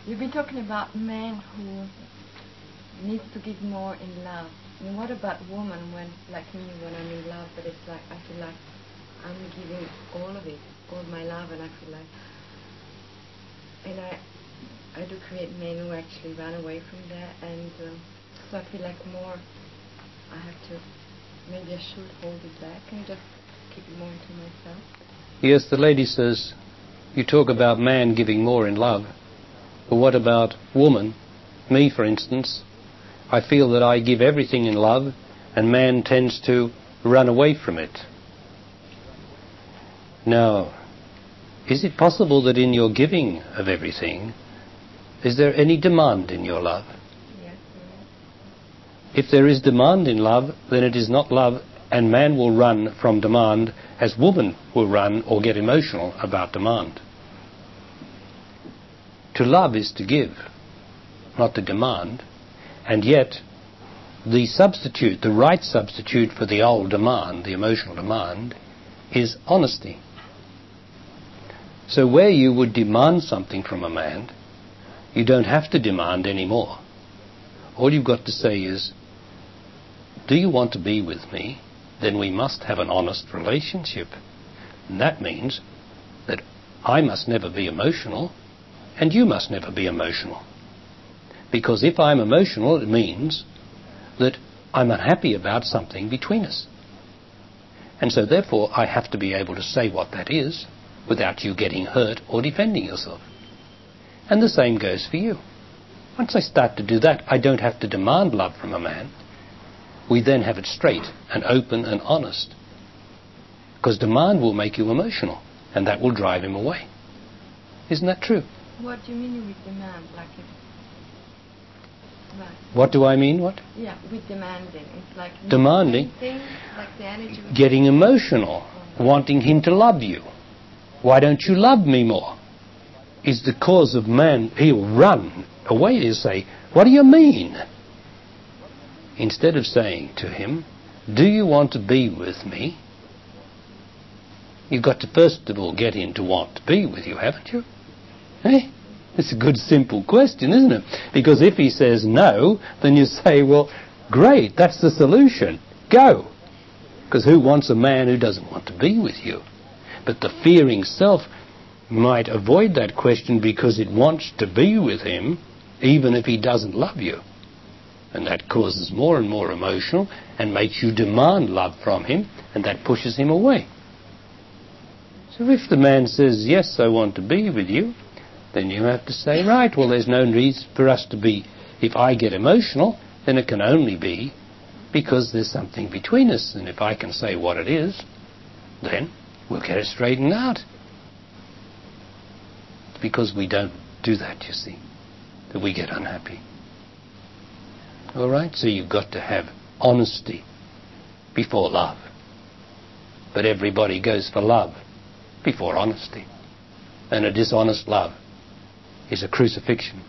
You've been talking about men who needs to give more in love. And what about women when, like me, when I'm in love, but it's like I feel like I'm giving all of it, all my love, and I feel like, and I do create men who actually run away from that, and so I feel like more I have to, maybe I should hold it back and just keep it more into myself. Yes, the lady says, you talk about man giving more in love, but what about woman? Me, for instance, I feel that I give everything in love, and man tends to run away from it. Now, is it possible that in your giving of everything, is there any demand in your love? Yes. If there is demand in love, then it is not love, and man will run from demand as woman will run or get emotional about demand. To love is to give, not to demand, and yet the substitute, the right substitute for the old demand, the emotional demand, is honesty. So where you would demand something from a man, you don't have to demand any more. All you've got to say is, do you want to be with me? Then we must have an honest relationship. And that means that I must never be emotional, and you must never be emotional. Because if I'm emotional, it means that I'm unhappy about something between us. And so therefore I have to be able to say what that is without you getting hurt or defending yourself. And the same goes for you. Once I start to do that, I don't have to demand love from a man. We then have it straight and open and honest. Because demand will make you emotional, and that will drive him away. Isn't that true? What do you mean with demand? Like it, right. What do I mean? What? Yeah, with demanding. It's like demanding. Things, like the energy. Getting emotional, wanting him to love you. Why don't you love me more? Is the cause of man. He'll run away. He'll say, what do you mean? Instead of saying to him, do you want to be with me? You've got to first of all get him to want to be with you, haven't you? Eh? It's a good simple question, isn't it? Because if he says no, then you say, well, great, that's the solution. Go. Because who wants a man who doesn't want to be with you? But the fearing self might avoid that question because it wants to be with him even if he doesn't love you. And that causes more and more emotional and makes you demand love from him, and that pushes him away. So if the man says, yes, I want to be with you, then you have to say, right, well, there's no reason for us to be. If I get emotional, then it can only be because there's something between us. And if I can say what it is, then we'll get it straightened out. It's because we don't do that, you see, that we get unhappy. All right? So you've got to have honesty before love. But everybody goes for love before honesty. And a dishonest love is a crucifixion.